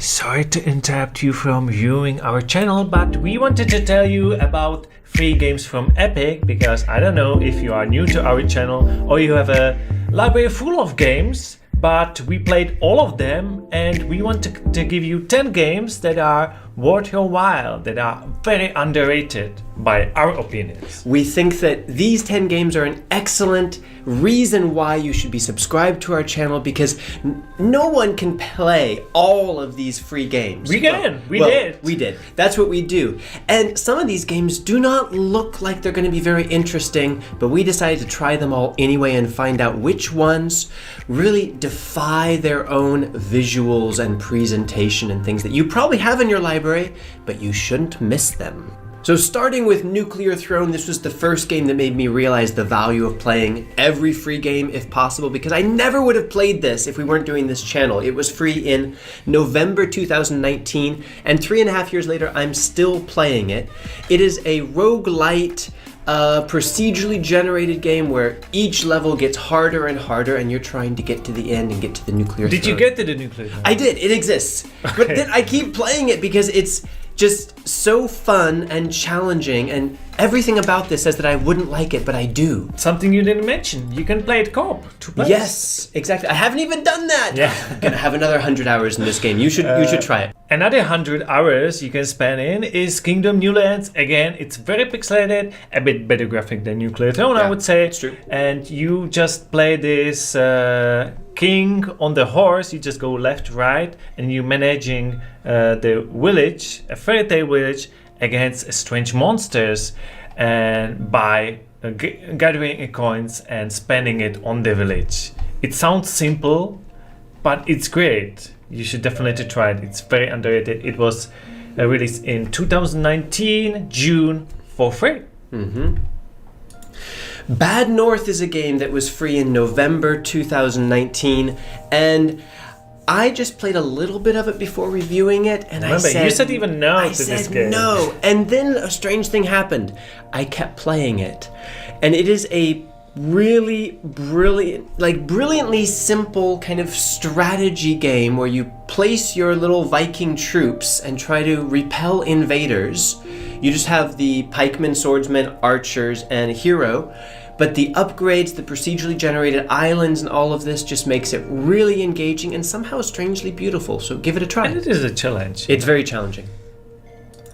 Sorry to interrupt you from viewing our channel, but we wanted to tell you about free games from Epic, because I don't know if you are new to our channel or you have a library full of games, but we played all of them and we want to give you 10 games that are worth your while, that are very underrated by our opinions. We think that these 10 games are an excellent reason why you should be subscribed to our channel, because no one can play all of these free games. We did. That's what we do. And some of these games do not look like they're going to be very interesting, but we decided to try them all anyway and find out which ones really defy their own visuals and presentation and things that you probably have in your library, but you shouldn't miss them. So starting with Nuclear Throne, this was the first game that made me realize the value of playing every free game if possible, because I never would have played this if we weren't doing this channel. It was free in November 2019, and 3.5 years later, I'm still playing it. It is a roguelite, procedurally generated game where each level gets harder and harder, and you're trying to get to the end and get to the nuclear throne. Did you get to the nuclear throne? I did. It exists. Okay. But then I keep playing it because it's just so fun and challenging, and everything about this says that I wouldn't like it, but I do. Something you didn't mention, you can play it co-op, 2 players. Yes, exactly. I haven't even done that. Yeah. I'm gonna have another 100 hours in this game. You should try it. Another 100 hours you can spend in is Kingdom New Lands. Again, it's very pixelated, a bit better graphic than Nuclear Throne, I would say. It's true. And you just play this king on the horse. You just go left, right, and you're managing the village, a fairy tale village, against strange monsters, and by gathering coins and spending it on the village. It sounds simple, but it's great. You should definitely try it. It's very underrated. It was released in 2019, June, for free. Mm-hmm. Bad North is a game that was free in November 2019, and I just played a little bit of it before reviewing it, and Remember, you said even no to this game. No, and then a strange thing happened. I kept playing it, and it is a really brilliantly simple kind of strategy game where you place your little Viking troops and try to repel invaders. You just have the pikemen, swordsmen, archers, and a hero. But the upgrades, the procedurally generated islands, and all of this just makes it really engaging and somehow strangely beautiful. So give it a try. And it is a challenge. It's very challenging.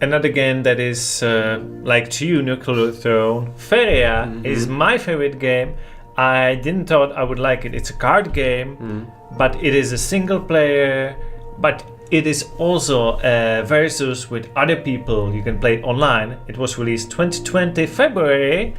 Another game that is like to you, Nuclear Throne, Faeria, is my favorite game. I didn't thought I would like it. It's a card game, but it is a single player, but it is also a versus with other people. You can play it online. It was released 2020 February,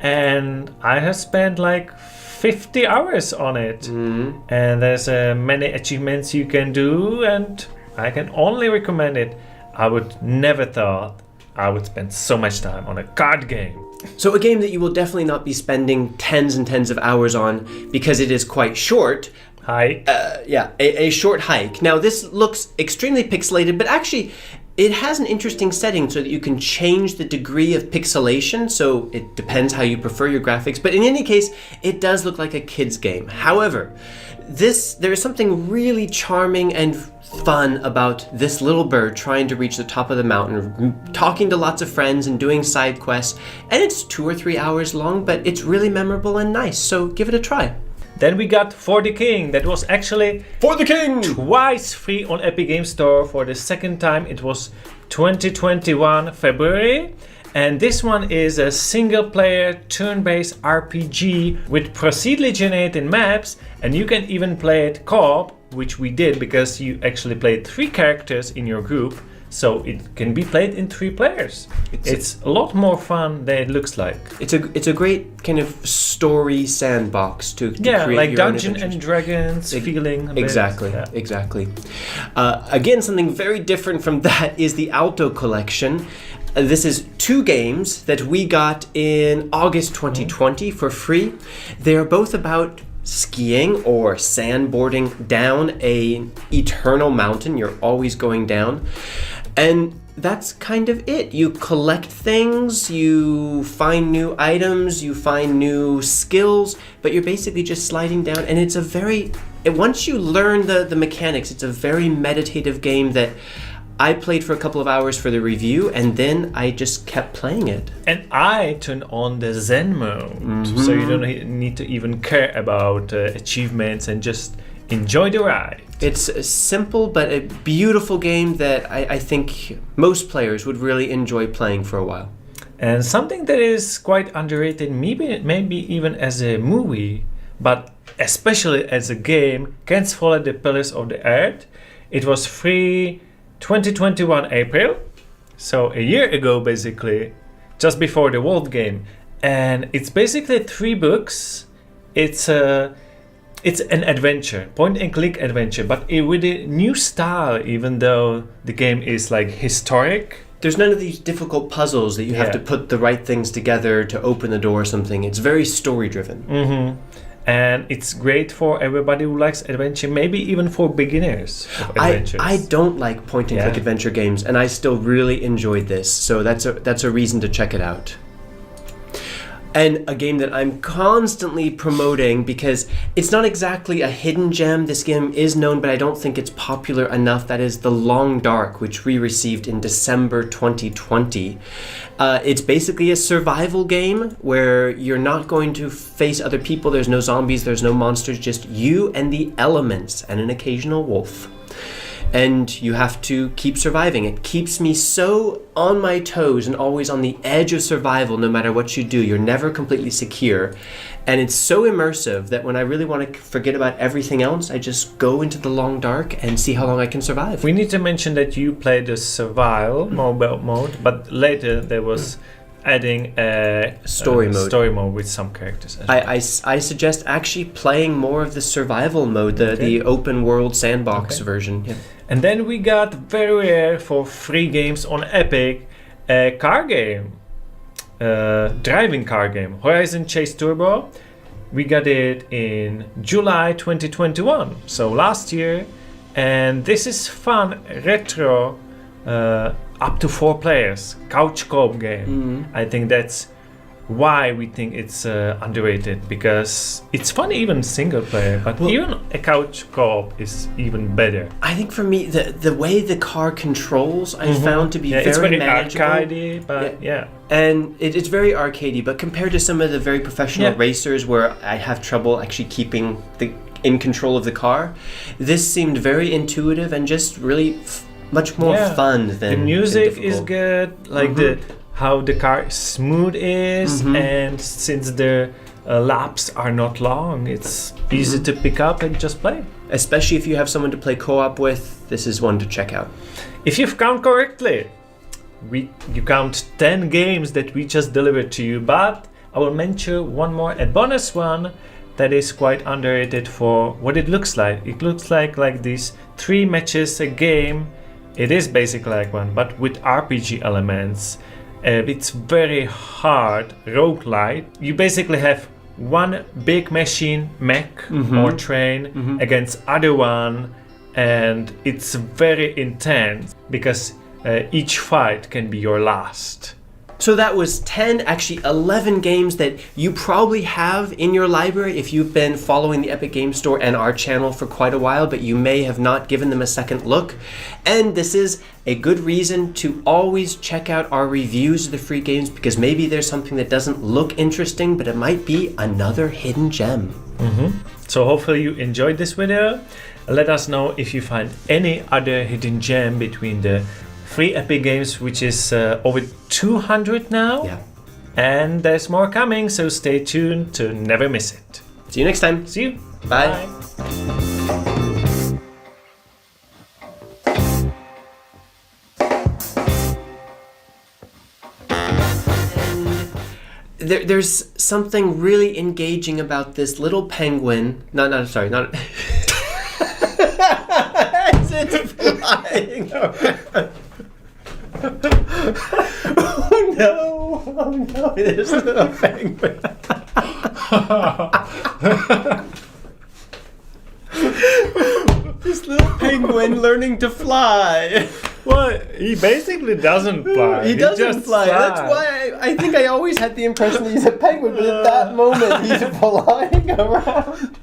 and I have spent like 50 hours on it. And there's many achievements you can do, and I can only recommend it. I would never thought I would spend so much time on a card game. So a game that you will definitely not be spending tens and tens of hours on because it is quite short. Hike. A short hike. Now this looks extremely pixelated, but actually it has an interesting setting so that you can change the degree of pixelation, so it depends how you prefer your graphics. But in any case, it does look like a kid's game. However, there is something really charming and fun about this little bird trying to reach the top of the mountain, talking to lots of friends and doing side quests. And it's 2 or 3 hours long, but it's really memorable and nice, so give it a try. Then we got For the King. That was actually For the King! Twice free on Epic Games Store. For the second time, it was 2021 February. And this one is a single-player turn-based RPG with procedurally generated maps, and you can even play it co-op, which we did because you actually played 3 characters in your group, so it can be played in 3 players. It's a lot more fun than it looks like. It's a great kind of story sandbox to create like your Dungeons and Dragons feeling. Exactly. Again, something very different from that is the Alto Collection. This is 2 games that we got in August 2020 for free. They are both about skiing or sandboarding down an eternal mountain. You're always going down. And that's kind of it. You collect things, you find new items, you find new skills, but you're basically just sliding down, and it's a very... Once you learn the mechanics, it's a very meditative game that I played for a couple of hours for the review, and then I just kept playing it. And I turned on the Zen mode, so you don't need to even care about achievements and just enjoy the ride. It's a simple but a beautiful game that I think most players would really enjoy playing for a while. And something that is quite underrated, maybe even as a movie, but especially as a game, Can't Follow the Pillars of the Earth. It was free 2021 April, so a year ago basically, just before the World Game. And it's basically 3 books. It's an adventure, point and click adventure, but with a new style, even though the game is like historic. There's none of these difficult puzzles that you have to put the right things together to open the door or something. It's very story driven. And it's great for everybody who likes adventure, maybe even for beginners of adventures. I don't like point and click adventure games, and I still really enjoyed this, so that's a reason to check it out. And a game that I'm constantly promoting because it's not exactly a hidden gem. This game is known, but I don't think it's popular enough. That is The Long Dark, which we received in December 2020. It's basically a survival game where you're not going to face other people. There's no zombies, there's no monsters, just you and the elements and an occasional wolf. And you have to keep surviving. It keeps me so on my toes and always on the edge of survival no matter what you do. You're never completely secure. And it's so immersive that when I really want to forget about everything else, I just go into the long dark and see how long I can survive. We need to mention that you played the survival mode, but later there was adding a story mode with some characters as well. I suggest actually playing more of the survival mode, the open world sandbox version. Yeah. And then we got very rare for free games on Epic, a car game, driving car game, Horizon Chase Turbo. We got it in July 2021, so last year. And this is fun, retro, up to 4 players, couch co-op game. I think that's why we think it's underrated, because it's fun even single player, but even a couch co-op is even better. I think for me, the way the car controls I found to be very manageable. Arcadey, but and it's very arcadey, but compared to some of the very professional racers where I have trouble actually keeping in control of the car, this seemed very intuitive and just really much more fun than the music is good, like how the car smooth is, and since the laps are not long, it's easy to pick up and just play. Especially if you have someone to play co-op with, this is one to check out. If you've counted correctly, you count 10 games that we just delivered to you, but I will mention one more, a bonus one that is quite underrated for what it looks like. It looks like these 3 matches a game. It is basically like one, but with RPG elements. It's very hard, roguelite. You basically have one big machine, mech or train against other one, and it's very intense because each fight can be your last. So that was 10, actually 11 games that you probably have in your library if you've been following the Epic Game Store and our channel for quite a while, but you may have not given them a second look. And this is a good reason to always check out our reviews of the free games, because maybe there's something that doesn't look interesting, but it might be another hidden gem. So hopefully you enjoyed this video. Let us know if you find any other hidden gem between the free Epic games, which is over 200 now. Yeah. And there's more coming, so stay tuned to never miss it. See you next time. See you. Bye. There's something really engaging about this little penguin. Sorry, not. It's flying around. Oh no, there's a little penguin. This little penguin learning to fly. Well, he basically doesn't fly. He doesn't just fly. flies. That's why I think I always had the impression that he's a penguin, but at that moment he's flying around.